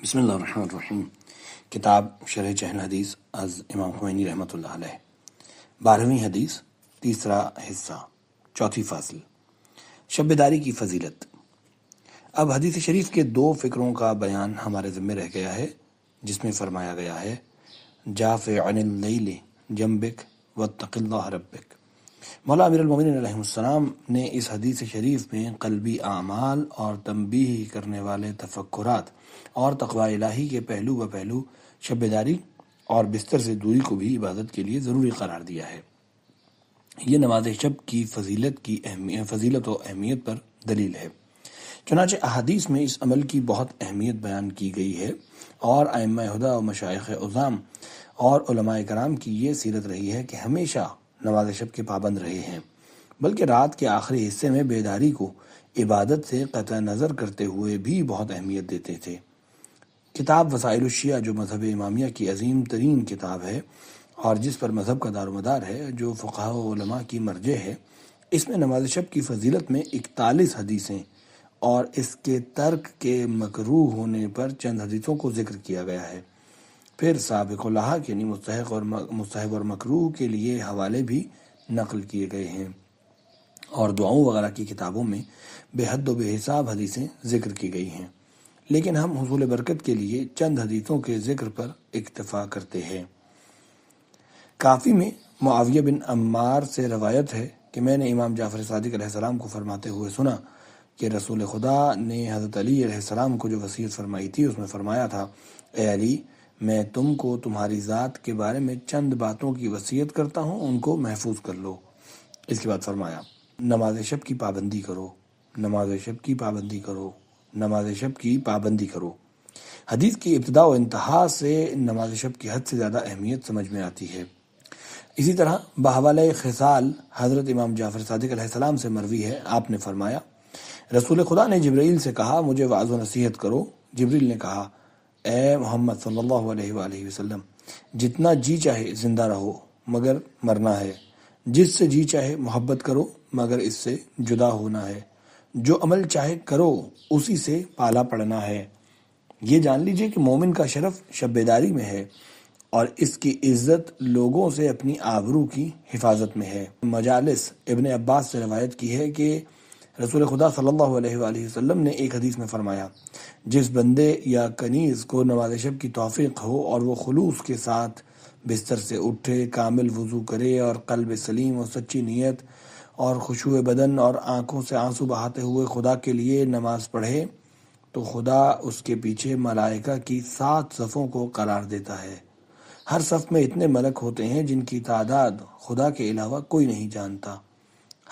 بسم اللہ الرحمن الرحیم۔ کتاب شرح چہل حدیث از امام خمینی رحمۃ اللہ علیہ، 12ویں حدیث، تیسرا حصہ، چوتھی فصل، شب بیداری کی فضیلت۔ اب حدیث شریف کے دو فکروں کا بیان ہمارے ذمہ رہ گیا ہے، جس میں فرمایا گیا ہے جافع عن اللیل جنبک واتق اللہ ربک۔ مولا امیر المومنین علیہ السلام نے اس حدیث شریف میں قلبی اعمال اور تنبیہ کرنے والے تفکرات اور تقوی الہی کے پہلو و پہلو شب بیداری اور بستر سے دوری کو بھی عبادت کے لیے ضروری قرار دیا ہے۔ یہ نماز شب کی فضیلت و اہمیت پر دلیل ہے۔ چنانچہ احادیث میں اس عمل کی بہت اہمیت بیان کی گئی ہے، اور ائمہ ہدی و مشائخ عظام اور علماء کرام کی یہ سیرت رہی ہے کہ ہمیشہ نماز شب کے پابند رہے ہیں، بلکہ رات کے آخری حصے میں بیداری کو عبادت سے قطع نظر کرتے ہوئے بھی بہت اہمیت دیتے تھے۔ کتاب وسائل الشیعہ، جو مذہب امامیہ کی عظیم ترین کتاب ہے اور جس پر مذہب کا دار و مدار ہے، جو فقہاء و علماء کی مرجع ہے، اس میں نماز شب کی فضیلت میں 41 حدیثیں اور اس کے ترک کے مکروہ ہونے پر چند حدیثوں کو ذکر کیا گیا ہے۔ پھر سابق و لاحق یعنی مستحب اور مکروہ کے لیے حوالے بھی نقل کیے گئے ہیں، اور دعاؤں وغیرہ کی کتابوں میں بے حد و بے حساب حدیثیں ذکر کی گئی ہیں، لیکن ہم حصول برکت کے لیے چند حدیثوں کے ذکر پر اکتفا کرتے ہیں۔ کافی میں معاویہ بن عمار سے روایت ہے کہ میں نے امام جعفر صادق علیہ السلام کو فرماتے ہوئے سنا کہ رسول خدا نے حضرت علی علیہ السلام کو جو وصیت فرمائی تھی، اس میں فرمایا تھا، اے علی، میں تم کو تمہاری ذات کے بارے میں چند باتوں کی وصیت کرتا ہوں، ان کو محفوظ کر لو۔ اس کے بعد فرمایا، نماز شب کی پابندی کرو، نماز شب کی پابندی کرو، نماز شب کی پابندی کرو۔ حدیث کی ابتدا و انتہا سے نماز شب کی حد سے زیادہ اہمیت سمجھ میں آتی ہے۔ اسی طرح بحوالہ خصال حضرت امام جعفر صادق علیہ السلام سے مروی ہے، آپ نے فرمایا، رسول خدا نے جبرائیل سے کہا، مجھے وعظ و نصیحت کرو۔ جبرائیل نے کہا، اے محمد صلی اللہ علیہ وآلہ وسلم، جتنا جی چاہے زندہ رہو مگر مرنا ہے، جس سے جی چاہے محبت کرو مگر اس سے جدا ہونا ہے، جو عمل چاہے کرو اسی سے پالا پڑنا ہے۔ یہ جان لیجئے کہ مومن کا شرف شب بیداری میں ہے، اور اس کی عزت لوگوں سے اپنی آبرو کی حفاظت میں ہے۔ مجالس ابن عباس سے روایت کی ہے کہ رسول خدا صلی اللہ علیہ وآلہ وسلم نے ایک حدیث میں فرمایا، جس بندے یا کنیز کو نماز شب کی توفیق ہو اور وہ خلوص کے ساتھ بستر سے اٹھے، کامل وضو کرے اور قلب سلیم اور سچی نیت اور خشوع بدن اور آنکھوں سے آنسو بہاتے ہوئے خدا کے لیے نماز پڑھے، تو خدا اس کے پیچھے ملائکہ کی 7 صفوں کو قرار دیتا ہے۔ ہر صف میں اتنے ملک ہوتے ہیں جن کی تعداد خدا کے علاوہ کوئی نہیں جانتا۔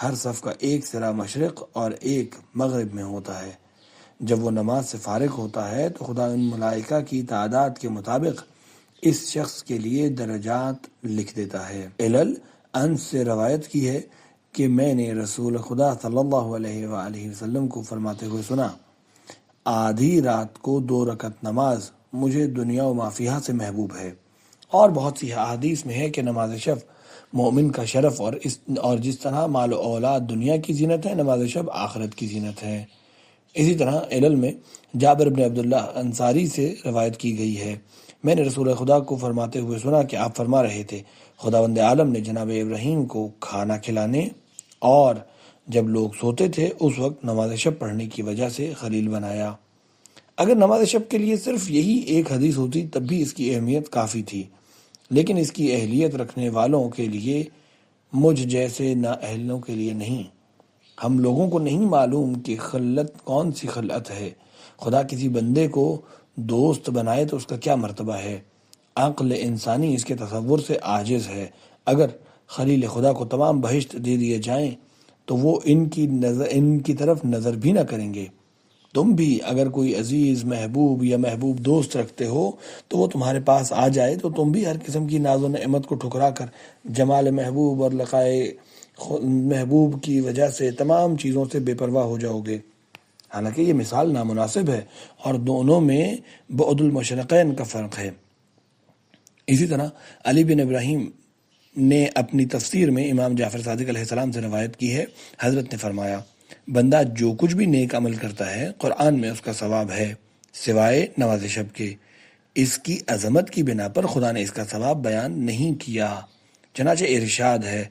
ہر صف کا ایک سرا مشرق اور ایک مغرب میں ہوتا ہے۔ جب وہ نماز سے فارغ ہوتا ہے تو خدا ان ملائکہ کی تعداد کے مطابق اس شخص کے لیے درجات لکھ دیتا ہے۔ علل انس سے روایت کی ہے کہ میں نے رسول خدا صلی اللہ علیہ وآلہ وسلم کو فرماتے ہوئے سنا، آدھی رات کو 2 رکعت نماز مجھے دنیا و ما فیہا سے محبوب ہے۔ اور بہت سی احادیث میں ہے کہ نماز شب مومن کا شرف اور جس طرح مال و اولاد دنیا کی زینت ہے، نماز شب آخرت کی زینت ہے۔ اسی طرح علل میں جابر بن عبداللہ انصاری سے روایت کی گئی ہے، میں نے رسول خدا کو فرماتے ہوئے سنا کہ آپ فرما رہے تھے، خداوند عالم نے جناب ابراہیم کو کھانا کھلانے اور جب لوگ سوتے تھے اس وقت نماز شب پڑھنے کی وجہ سے خلیل بنایا۔ اگر نماز شب کے لیے صرف یہی ایک حدیث ہوتی تب بھی اس کی اہمیت کافی تھی، لیکن اس کی اہلیت رکھنے والوں کے لیے، مجھ جیسے نااہلوں کے لیے نہیں۔ ہم لوگوں کو نہیں معلوم کہ خلت کون سی خلعت ہے۔ خدا کسی بندے کو دوست بنائے تو اس کا کیا مرتبہ ہے۔ عقل انسانی اس کے تصور سے عاجز ہے۔ اگر خلیل خدا کو تمام بہشت دے دیے جائیں تو وہ ان کی طرف نظر بھی نہ کریں گے۔ تم بھی اگر کوئی عزیز محبوب یا محبوب دوست رکھتے ہو تو وہ تمہارے پاس آ جائے تو تم بھی ہر قسم کی ناز و نعمت کو ٹھکرا کر جمال محبوب اور لقائے محبوب کی وجہ سے تمام چیزوں سے بے پرواہ ہو جاؤ گے۔ حالانکہ یہ مثال نامناسب ہے اور دونوں میں بعد المشرقین کا فرق ہے۔ اسی طرح علی بن ابراہیم نے اپنی تفسیر میں امام جعفر صادق علیہ السلام سے روایت کی ہے، حضرت نے فرمایا، بندہ جو کچھ بھی نیک عمل کرتا ہے قرآن میں اس کا ثواب ہے، سوائے نماز شب کے۔ اس کی عظمت کی بنا پر خدا نے اس کا ثواب بیان نہیں کیا۔ چنانچہ ارشاد ہے،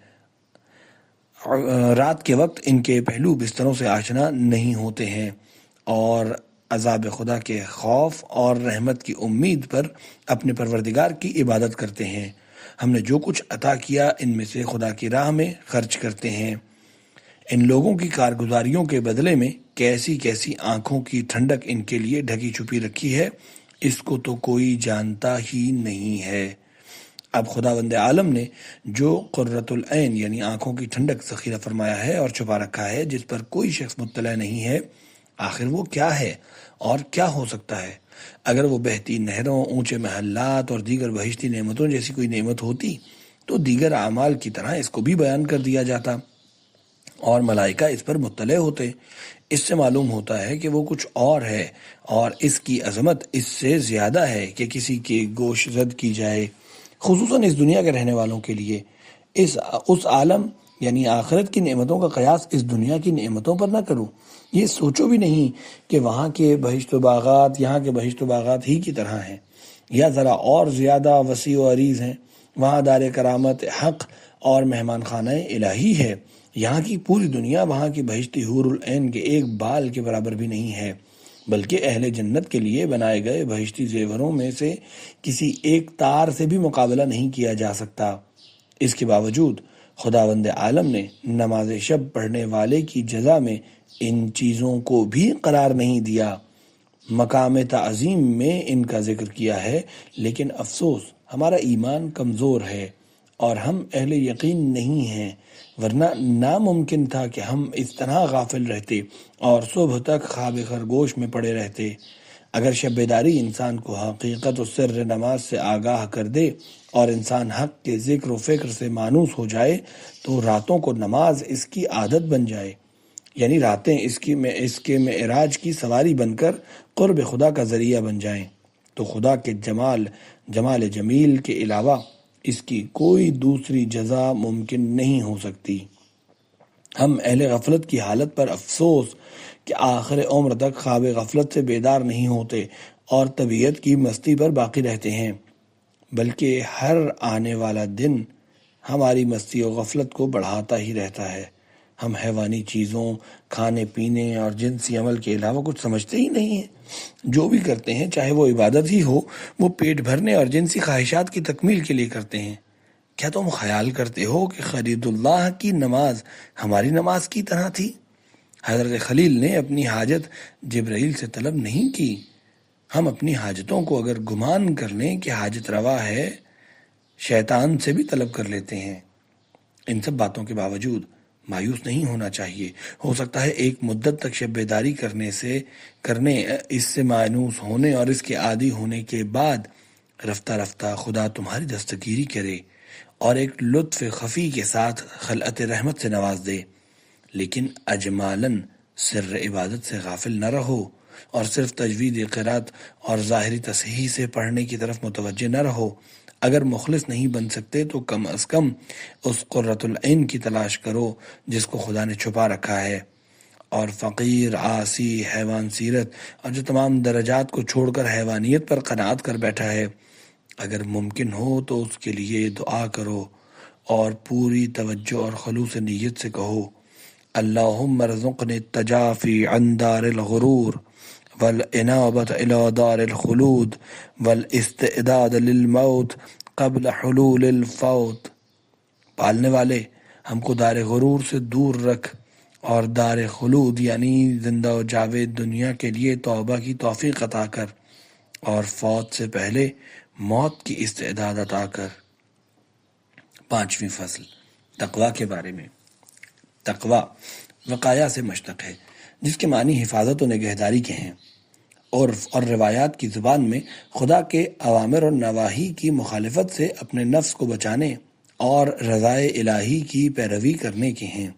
رات کے وقت ان کے پہلو بستروں سے آشنا نہیں ہوتے ہیں اور عذاب خدا کے خوف اور رحمت کی امید پر اپنے پروردگار کی عبادت کرتے ہیں۔ ہم نے جو کچھ عطا کیا ان میں سے خدا کی راہ میں خرچ کرتے ہیں۔ ان لوگوں کی کارگزاریوں کے بدلے میں کیسی کیسی آنکھوں کی ٹھنڈک ان کے لیے ڈھکی چھپی رکھی ہے، اس کو تو کوئی جانتا ہی نہیں ہے۔ اب خداوند عالم نے جو قرۃ العین یعنی آنکھوں کی ٹھنڈک ذخیرہ فرمایا ہے اور چھپا رکھا ہے، جس پر کوئی شخص مطلع نہیں ہے، آخر وہ کیا ہے اور کیا ہو سکتا ہے؟ اگر وہ بہتی نہروں، اونچے محلات اور دیگر بہشتی نعمتوں جیسی کوئی نعمت ہوتی تو دیگر اعمال کی طرح اس کو بھی بیان کر دیا جاتا اور ملائکہ اس پر مطلع ہوتے۔ اس سے معلوم ہوتا ہے کہ وہ کچھ اور ہے اور اس کی عظمت اس سے زیادہ ہے کہ کسی کی گوش زد کی جائے، خصوصاً اس دنیا کے رہنے والوں کے لیے۔ اس عالم یعنی آخرت کی نعمتوں کا قیاس اس دنیا کی نعمتوں پر نہ کرو۔ یہ سوچو بھی نہیں کہ وہاں کے بہشت و باغات یہاں کے بہشت و باغات ہی کی طرح ہیں یا ذرا اور زیادہ وسیع و عریض ہیں۔ وہاں دار کرامت حق اور مہمان خانہ الہی ہے۔ یہاں کی پوری دنیا وہاں کی بہشتی حور العین کے ایک بال کے برابر بھی نہیں ہے، بلکہ اہل جنت کے لیے بنائے گئے بہشتی زیوروں میں سے کسی ایک تار سے بھی مقابلہ نہیں کیا جا سکتا۔ اس کے باوجود خداوند عالم نے نماز شب پڑھنے والے کی جزا میں ان چیزوں کو بھی قرار نہیں دیا، مقام تعظیم میں ان کا ذکر کیا ہے، لیکن افسوس ہمارا ایمان کمزور ہے اور ہم اہل یقین نہیں ہیں، ورنہ ناممکن تھا کہ ہم اس طرح غافل رہتے اور صبح تک خواب خرگوش میں پڑے رہتے۔ اگر شب بیداری انسان کو حقیقت و سر نماز سے آگاہ کر دے اور انسان حق کے ذکر و فکر سے مانوس ہو جائے تو راتوں کو نماز اس کی عادت بن جائے، یعنی راتیں اس کے معراج کی سواری بن کر قرب خدا کا ذریعہ بن جائیں، تو خدا کے جمال جمیل کے علاوہ اس کی کوئی دوسری جزا ممکن نہیں ہو سکتی۔ ہم اہل غفلت کی حالت پر افسوس کہ آخر عمر تک خواب غفلت سے بیدار نہیں ہوتے اور طبیعت کی مستی پر باقی رہتے ہیں، بلکہ ہر آنے والا دن ہماری مستی و غفلت کو بڑھاتا ہی رہتا ہے۔ ہم حیوانی چیزوں، کھانے پینے اور جنسی عمل کے علاوہ کچھ سمجھتے ہی نہیں ہیں۔ جو بھی کرتے ہیں چاہے وہ عبادت ہی ہو، وہ پیٹ بھرنے اور جنسی خواہشات کی تکمیل کے لیے کرتے ہیں۔ کیا تم خیال کرتے ہو کہ خلید اللہ کی نماز ہماری نماز کی طرح تھی؟ حضرت خلیل نے اپنی حاجت جبرائیل سے طلب نہیں کی۔ ہم اپنی حاجتوں کو اگر گمان کر لیں کہ حاجت روا ہے، شیطان سے بھی طلب کر لیتے ہیں۔ ان سب باتوں کے باوجود مایوس نہیں ہونا چاہیے۔ ہو سکتا ہے ایک مدت تک شب بیداری کرنے اس سے مانوس ہونے اور اس کے عادی ہونے کے بعد رفتہ رفتہ خدا تمہاری دستگیری کرے اور ایک لطف خفی کے ساتھ خلعت رحمت سے نواز دے، لیکن اجمالاً سر عبادت سے غافل نہ رہو اور صرف تجوید قرات اور ظاہری تصحیح سے پڑھنے کی طرف متوجہ نہ رہو۔ اگر مخلص نہیں بن سکتے تو کم از کم اس قرۃ العین کی تلاش کرو جس کو خدا نے چھپا رکھا ہے، اور فقیر، عاصی، حیوان سیرت اور جو تمام درجات کو چھوڑ کر حیوانیت پر قناعت کر بیٹھا ہے، اگر ممکن ہو تو اس کے لیے دعا کرو اور پوری توجہ اور خلوص نیت سے کہو، اللہم ارزقنی التجافی عن دار الغرور والانابت الى دار الخلود والاستعداد للموت قبل حلول الفوت۔ پالنے والے ہم کو دار غرور سے دور رکھ اور دار خلود یعنی زندہ و جاوید دنیا کے لیے توبہ کی توفیق عطا کر اور فوت سے پہلے موت کی استعداد عطا کر۔ 5ویں فصل تقوی کے بارے میں۔ تقوی وقایا سے مشتق ہے، جس کے معنی حفاظت و نگہداری کے ہیں۔ عرف اور روایات کی زبان میں خدا کے اوامر اور نواہی کی مخالفت سے اپنے نفس کو بچانے اور رضائے الہی کی پیروی کرنے کے ہیں۔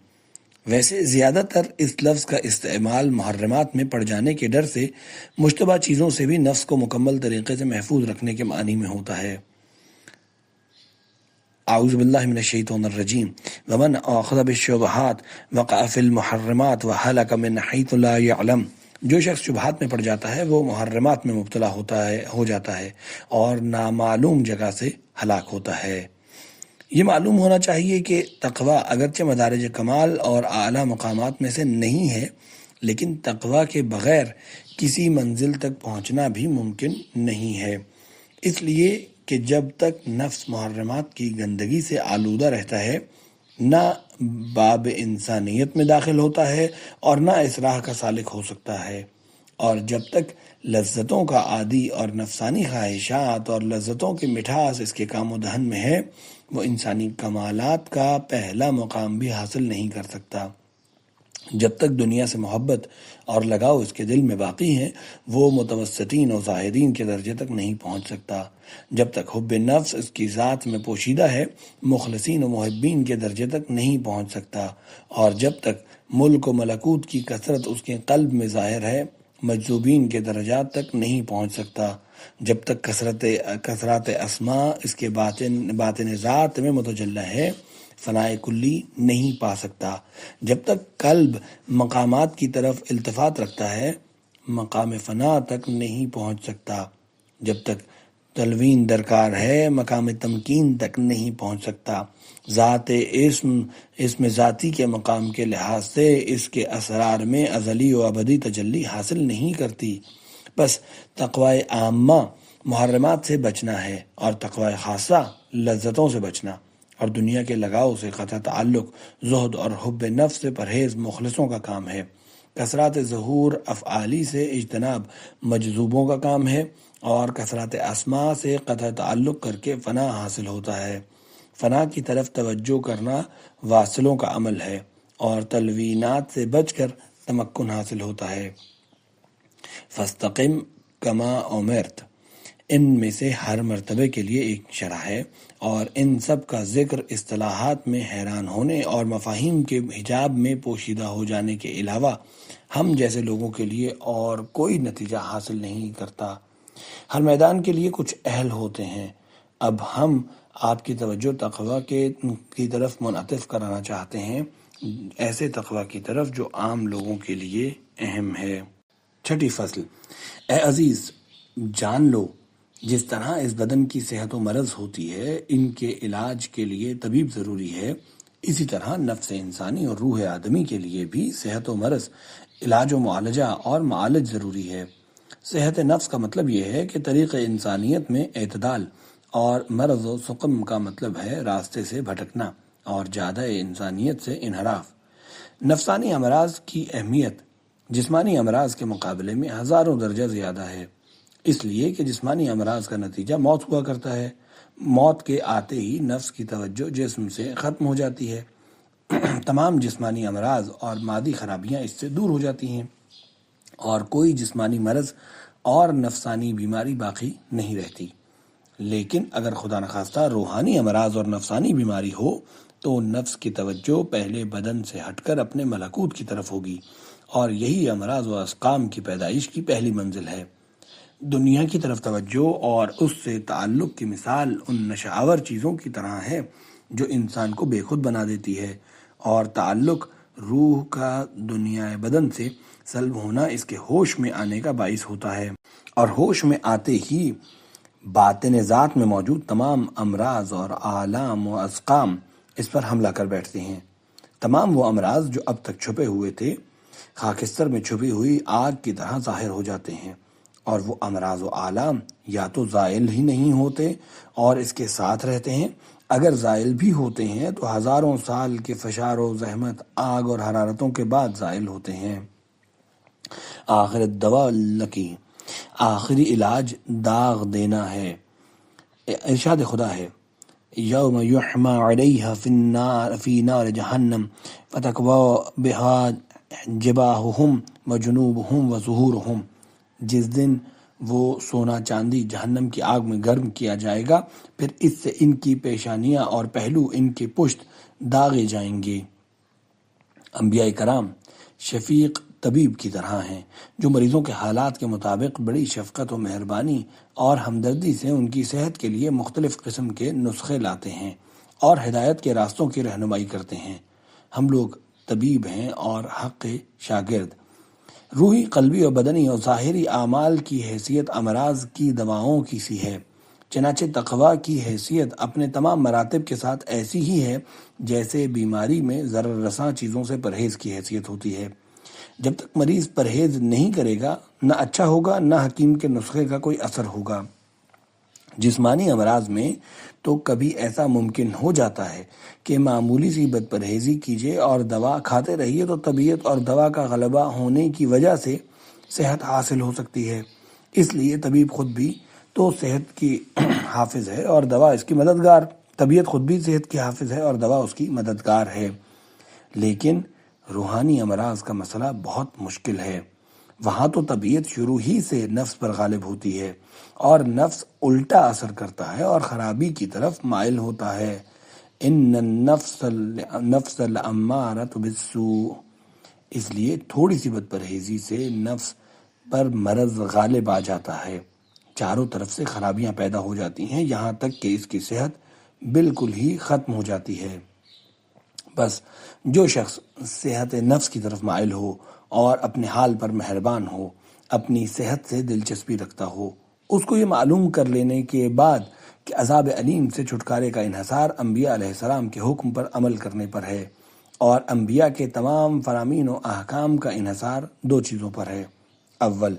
ویسے زیادہ تر اس لفظ کا استعمال محرمات میں پڑ جانے کے ڈر سے مشتبہ چیزوں سے بھی نفس کو مکمل طریقے سے محفوظ رکھنے کے معنی میں ہوتا ہے۔ اعوذ باللہ من الشیطان الرجیم ومن آخذ بالشبہات وقع فی المحرمات وحلق من حیث لا یعلم جو شخص شبہات میں پڑ جاتا ہے وہ محرمات میں مبتلا ہو جاتا ہے اور نامعلوم جگہ سے ہلاک ہوتا ہے۔ یہ معلوم ہونا چاہیے کہ تقوی اگرچہ مدارج کمال اور اعلیٰ مقامات میں سے نہیں ہے، لیکن تقوی کے بغیر کسی منزل تک پہنچنا بھی ممکن نہیں ہے، اس لیے کہ جب تک نفس محرمات کی گندگی سے آلودہ رہتا ہے، نہ باب انسانیت میں داخل ہوتا ہے اور نہ اس راہ کا سالک ہو سکتا ہے، اور جب تک لذتوں کا عادی اور نفسانی خواہشات اور لذتوں کی مٹھاس اس کے کام و دہن میں ہے، وہ انسانی کمالات کا پہلا مقام بھی حاصل نہیں کر سکتا۔ جب تک دنیا سے محبت اور لگاؤ اس کے دل میں باقی ہیں، وہ متوسطین و زاہدین کے درجے تک نہیں پہنچ سکتا۔ جب تک حب نفس اس کی ذات میں پوشیدہ ہے، مخلصین و محبین کے درجے تک نہیں پہنچ سکتا، اور جب تک ملک و ملکوت کی کثرت اس کے قلب میں ظاہر ہے، مجذوبین کے درجات تک نہیں پہنچ سکتا۔ جب تک کثرت اسماء اس کے باطن ذات میں متجلی ہے، فنائے کلی نہیں پا سکتا۔ جب تک قلب مقامات کی طرف التفات رکھتا ہے، مقام فنا تک نہیں پہنچ سکتا۔ جب تک تلوین درکار ہے، مقام تمکین تک نہیں پہنچ سکتا۔ ذات اسم ذاتی کے مقام کے لحاظ سے اس کے اسرار میں ازلی و ابدی تجلی حاصل نہیں کرتی۔ بس تقوی عامہ محرمات سے بچنا ہے، اور تقوی خاصہ لذتوں سے بچنا اور دنیا کے لگاؤ سے قطع تعلق، زہد اور حب نفس سے پرہیز مخلصوں کا کام ہے۔ کثرات ظہور افعالی سے اجتناب مجذوبوں کا کام ہے، اور کثرات اسماء سے قطع تعلق کر کے فنا حاصل ہوتا ہے۔ فنا کی طرف توجہ کرنا واصلوں کا عمل ہے، اور تلوینات سے بچ کر تمکن حاصل ہوتا ہے۔ فاستقم کما امرت، ان میں سے ہر مرتبے کے لیے ایک شرح ہے، اور ان سب کا ذکر اصطلاحات میں حیران ہونے اور مفاہیم کے حجاب میں پوشیدہ ہو جانے کے علاوہ ہم جیسے لوگوں کے لیے اور کوئی نتیجہ حاصل نہیں کرتا۔ ہر میدان کے لیے کچھ اہل ہوتے ہیں۔ اب ہم آپ کی توجہ تقوی کی طرف منعطف کرانا چاہتے ہیں، ایسے تقوی کی طرف جو عام لوگوں کے لیے اہم ہے۔ چھٹی فصل۔ اے عزیز، جان لو، جس طرح اس بدن کی صحت و مرض ہوتی ہے، ان کے علاج کے لیے طبیب ضروری ہے، اسی طرح نفس انسانی اور روح آدمی کے لیے بھی صحت و مرض، علاج و معالجہ اور معالج ضروری ہے۔ صحت نفس کا مطلب یہ ہے کہ طریق انسانیت میں اعتدال، اور مرض و سقم کا مطلب ہے راستے سے بھٹکنا اور جادہ انسانیت سے انحراف۔ نفسانی امراض کی اہمیت جسمانی امراض کے مقابلے میں ہزاروں درجہ زیادہ ہے، اس لیے کہ جسمانی امراض کا نتیجہ موت ہوا کرتا ہے۔ موت کے آتے ہی نفس کی توجہ جسم سے ختم ہو جاتی ہے، تمام جسمانی امراض اور مادی خرابیاں اس سے دور ہو جاتی ہیں، اور کوئی جسمانی مرض اور نفسانی بیماری باقی نہیں رہتی۔ لیکن اگر خدا نخواستہ روحانی امراض اور نفسانی بیماری ہو تو نفس کی توجہ پہلے بدن سے ہٹ کر اپنے ملکوت کی طرف ہوگی، اور یہی امراض و اسقام کی پیدائش کی پہلی منزل ہے۔ دنیا کی طرف توجہ اور اس سے تعلق کی مثال ان نشاور چیزوں کی طرح ہے جو انسان کو بے خود بنا دیتی ہے، اور تعلق روح کا دنیا بدن سے سلب ہونا اس کے ہوش میں آنے کا باعث ہوتا ہے، اور ہوش میں آتے ہی باطن ذات میں موجود تمام امراض اور آلام و اسقام اس پر حملہ کر بیٹھتے ہیں۔ تمام وہ امراض جو اب تک چھپے ہوئے تھے، خاکستر میں چھپی ہوئی آگ کی طرح ظاہر ہو جاتے ہیں، اور وہ امراض و آلام یا تو زائل ہی نہیں ہوتے اور اس کے ساتھ رہتے ہیں، اگر زائل بھی ہوتے ہیں تو ہزاروں سال کے فشار و زحمت، آگ اور حرارتوں کے بعد زائل ہوتے ہیں۔ آخر دوا لکی، آخری علاج داغ دینا ہے۔ ارشاد خدا ہے، یوم یحما علیہا فی نار جہنم فتکوی بہا جباہہم وجنوبہم وظہورہم، جس دن وہ سونا چاندی جہنم کی آگ میں گرم کیا جائے گا، پھر اس سے ان کی پیشانیاں اور پہلو ان کی پشت داغے جائیں گے۔ انبیاء کرام شفیق طبیب کی طرح ہیں، جو مریضوں کے حالات کے مطابق بڑی شفقت و مہربانی اور ہمدردی سے ان کی صحت کے لیے مختلف قسم کے نسخے لاتے ہیں اور ہدایت کے راستوں کی رہنمائی کرتے ہیں۔ ہم لوگ طبیب ہیں اور حق شاگرد۔ روحی، قلبی اور بدنی اور ظاہری اعمال کی حیثیت امراض کی دواؤں کی سی ہے، چنانچہ تقویٰ کی حیثیت اپنے تمام مراتب کے ساتھ ایسی ہی ہے جیسے بیماری میں ضرر رساں چیزوں سے پرہیز کی حیثیت ہوتی ہے۔ جب تک مریض پرہیز نہیں کرے گا، نہ اچھا ہوگا نہ حکیم کے نسخے کا کوئی اثر ہوگا۔ جسمانی امراض میں تو کبھی ایسا ممکن ہو جاتا ہے کہ معمولی سی بد پرہیزی کیجیے اور دوا کھاتے رہیے تو طبیعت اور دوا کا غلبہ ہونے کی وجہ سے صحت حاصل ہو سکتی ہے۔ اس لیے طبیب خود بھی تو صحت کی حافظ ہے اور دوا اس کی مددگار، طبیعت خود بھی صحت کی حافظ ہے اور دوا اس کی مددگار ہے۔ لیکن روحانی امراض کا مسئلہ بہت مشکل ہے۔ وہاں تو طبیعت شروع ہی سے نفس پر غالب ہوتی ہے اور نفس الٹا اثر کرتا ہے اور خرابی کی طرف مائل ہوتا ہے۔ ان النفس لامارۃ بالسوء، اس لیے تھوڑی سی بد پرہیزی سے نفس پر مرض غالب آ جاتا ہے، چاروں طرف سے خرابیاں پیدا ہو جاتی ہیں، یہاں تک کہ اس کی صحت بالکل ہی ختم ہو جاتی ہے۔ بس جو شخص صحت نفس کی طرف مائل ہو اور اپنے حال پر مہربان ہو، اپنی صحت سے دلچسپی رکھتا ہو، اس کو یہ معلوم کر لینے کے بعد کہ عذاب علیم سے چھٹکارے کا انحصار انبیاء علیہ السلام کے حکم پر عمل کرنے پر ہے، اور انبیاء کے تمام فرامین و احکام کا انحصار دو چیزوں پر ہے۔ اول،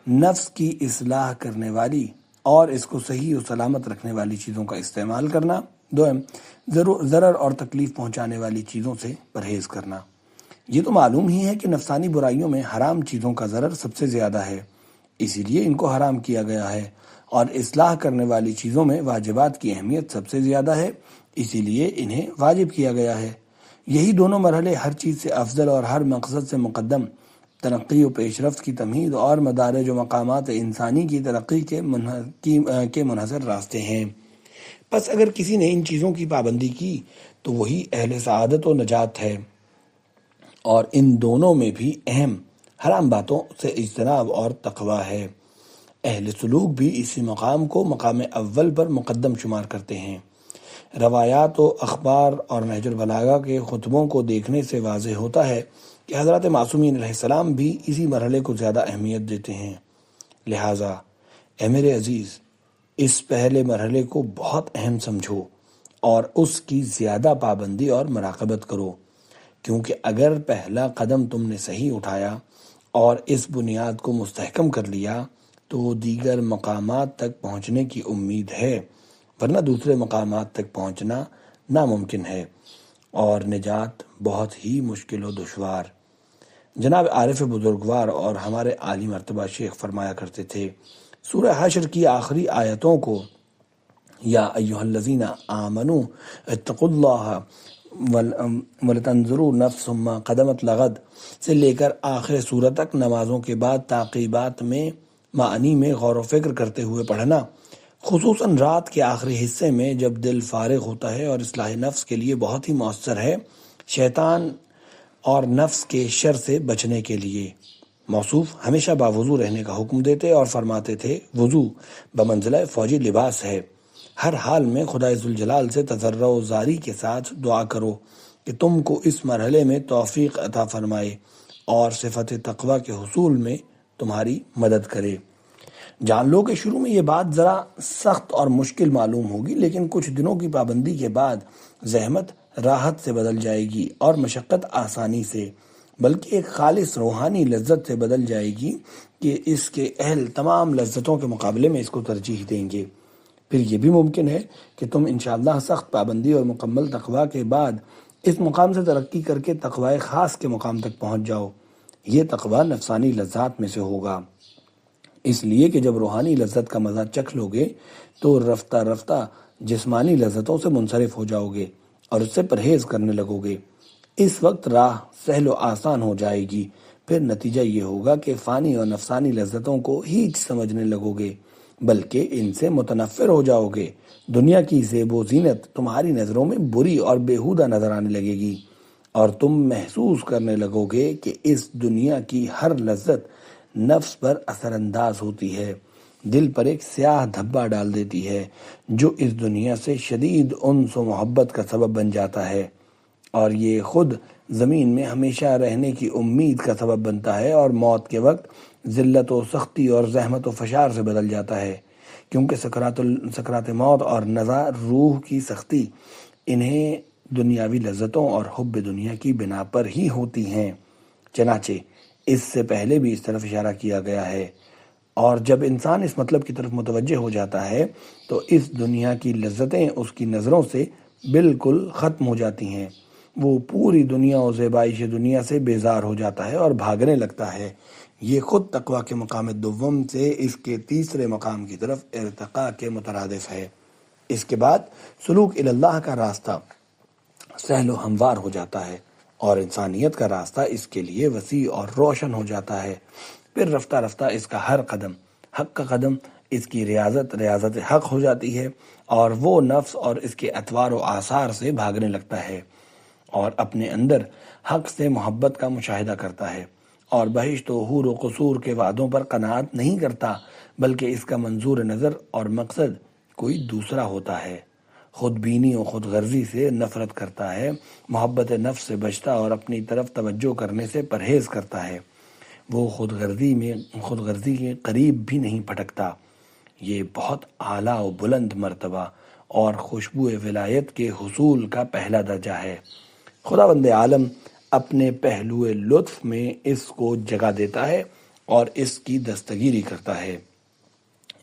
نفس کی اصلاح کرنے والی اور اس کو صحیح و سلامت رکھنے والی چیزوں کا استعمال کرنا۔ دوم، ضرر اور تکلیف پہنچانے والی چیزوں سے پرہیز کرنا۔ یہ تو معلوم ہی ہے کہ نفسانی برائیوں میں حرام چیزوں کا ضرر سب سے زیادہ ہے، اسی لیے ان کو حرام کیا گیا ہے، اور اصلاح کرنے والی چیزوں میں واجبات کی اہمیت سب سے زیادہ ہے، اسی لیے انہیں واجب کیا گیا ہے۔ یہی دونوں مرحلے ہر چیز سے افضل اور ہر مقصد سے مقدم ترقی و پیش رفت کی تمہید اور مدارج و مقامات انسانی کی ترقی کے منحصر راستے ہیں۔ پس اگر کسی نے ان چیزوں کی پابندی کی تو وہی اہل سعادت و نجات ہے، اور ان دونوں میں بھی اہم حرام باتوں سے اجتناب اور تقویٰ ہے۔ اہل سلوک بھی اسی مقام کو مقام اول پر مقدم شمار کرتے ہیں۔ روایات و اخبار اور نہج البلاغہ کے خطبوں کو دیکھنے سے واضح ہوتا ہے کہ حضرت معصومین علیہ السلام بھی اسی مرحلے کو زیادہ اہمیت دیتے ہیں۔ لہٰذا اے میرے عزیز، اس پہلے مرحلے کو بہت اہم سمجھو اور اس کی زیادہ پابندی اور مراقبت کرو، کیونکہ اگر پہلا قدم تم نے صحیح اٹھایا اور اس بنیاد کو مستحکم کر لیا تو دیگر مقامات تک پہنچنے کی امید ہے، ورنہ دوسرے مقامات تک پہنچنا ناممکن ہے اور نجات بہت ہی مشکل و دشوار۔ جناب عارف بزرگوار اور ہمارے عالی مرتبہ شیخ فرمایا کرتے تھے، سورہ حشر کی آخری آیتوں کو یا ایھا الذین آمنوا اتقوا اللہ ولتنظر نفس ما قدمت لغد سے لے کر آخر سورہ تک نمازوں کے بعد تعقیبات میں معنی میں غور و فکر کرتے ہوئے پڑھنا، خصوصاً رات کے آخری حصے میں جب دل فارغ ہوتا ہے اور اصلاح نفس کے لیے بہت ہی مؤثر ہے، شیطان اور نفس کے شر سے بچنے کے لیے۔ موصوف ہمیشہ باوضو رہنے کا حکم دیتے اور فرماتے تھے، وضو بمنزلہ فوجی لباس ہے، ہر حال میں خدائے ذوالجلال سے تضرع و زاری کے ساتھ دعا کرو کہ تم کو اس مرحلے میں توفیق عطا فرمائے اور صفت تقویٰ کے حصول میں تمہاری مدد کرے۔ جان لو کہ شروع میں یہ بات ذرا سخت اور مشکل معلوم ہوگی، لیکن کچھ دنوں کی پابندی کے بعد زحمت راحت سے بدل جائے گی اور مشقت آسانی سے، بلکہ ایک خالص روحانی لذت سے بدل جائے گی کہ اس کے اہل تمام لذتوں کے مقابلے میں اس کو ترجیح دیں گے۔ پھر یہ بھی ممکن ہے کہ تم انشاءاللہ سخت پابندی اور مکمل تقویٰ کے بعد اس مقام سے ترقی کر کے تقوی خاص کے مقام تک پہنچ جاؤ۔ یہ تقوی نفسانی لذات میں سے ہوگا، اس لیے کہ جب روحانی لذت کا مزہ چکھ لو گے تو رفتہ رفتہ جسمانی لذتوں سے منصرف ہو جاؤ گے اور اس سے پرہیز کرنے لگو گے۔ اس وقت راہ سہل و آسان ہو جائے گی، پھر نتیجہ یہ ہوگا کہ فانی اور نفسانی لذتوں کو ہیچ سمجھنے لگو گے، بلکہ ان سے متنفر ہو جاؤ گے۔ دنیا کی زیب و زینت تمہاری نظروں میں بری اور بیہودہ نظر آنے لگے گی، اور تم محسوس کرنے لگو گے کہ اس دنیا کی ہر لذت نفس پر اثر انداز ہوتی ہے، دل پر ایک سیاہ دھبا ڈال دیتی ہے جو اس دنیا سے شدید انس و محبت کا سبب بن جاتا ہے، اور یہ خود زمین میں ہمیشہ رہنے کی امید کا سبب بنتا ہے اور موت کے وقت ذلت و سختی اور زحمت و فشار سے بدل جاتا ہے، کیونکہ سکرات موت اور نزع روح کی سختی انہیں دنیاوی لذتوں اور حب دنیا کی بنا پر ہی ہوتی ہیں۔ چنانچہ اس سے پہلے بھی اس طرف اشارہ کیا گیا ہے، اور جب انسان اس مطلب کی طرف متوجہ ہو جاتا ہے تو اس دنیا کی لذتیں اس کی نظروں سے بالکل ختم ہو جاتی ہیں۔ وہ پوری دنیا و زیبائش دنیا سے بیزار ہو جاتا ہے اور بھاگنے لگتا ہے۔ یہ خود تقویٰ کے مقام دوم سے اس کے تیسرے مقام کی طرف ارتقاء کے مترادف ہے۔ اس کے بعد سلوک اللہ کا راستہ سہل و ہموار ہو جاتا ہے اور انسانیت کا راستہ اس کے لیے وسیع اور روشن ہو جاتا ہے۔ پھر رفتہ رفتہ اس کا ہر قدم حق کا قدم، اس کی ریاضت حق ہو جاتی ہے، اور وہ نفس اور اس کے اطوار و آثار سے بھاگنے لگتا ہے اور اپنے اندر حق سے محبت کا مشاہدہ کرتا ہے، اور بہشت و حور و قصور کے وعدوں پر قناعت نہیں کرتا، بلکہ اس کا منظور نظر اور مقصد کوئی دوسرا ہوتا ہے۔ خود بینی و خود غرضی سے نفرت کرتا ہے، محبت نفس سے بچتا اور اپنی طرف توجہ کرنے سے پرہیز کرتا ہے۔ وہ خود غرضی کے قریب بھی نہیں پھٹکتا۔ یہ بہت اعلیٰ و بلند مرتبہ اور خوشبو ولایت کے حصول کا پہلا درجہ ہے۔ خداوند عالم اپنے پہلو لطف میں اس کو جگہ دیتا ہے اور اس کی دستگیری کرتا ہے،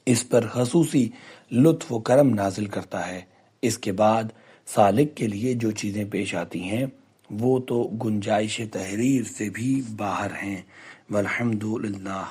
اس پر خصوصی لطف و کرم نازل کرتا ہے۔ اس کے بعد سالک کے لیے جو چیزیں پیش آتی ہیں وہ تو گنجائش تحریر سے بھی باہر ہیں۔ والحمد للہ۔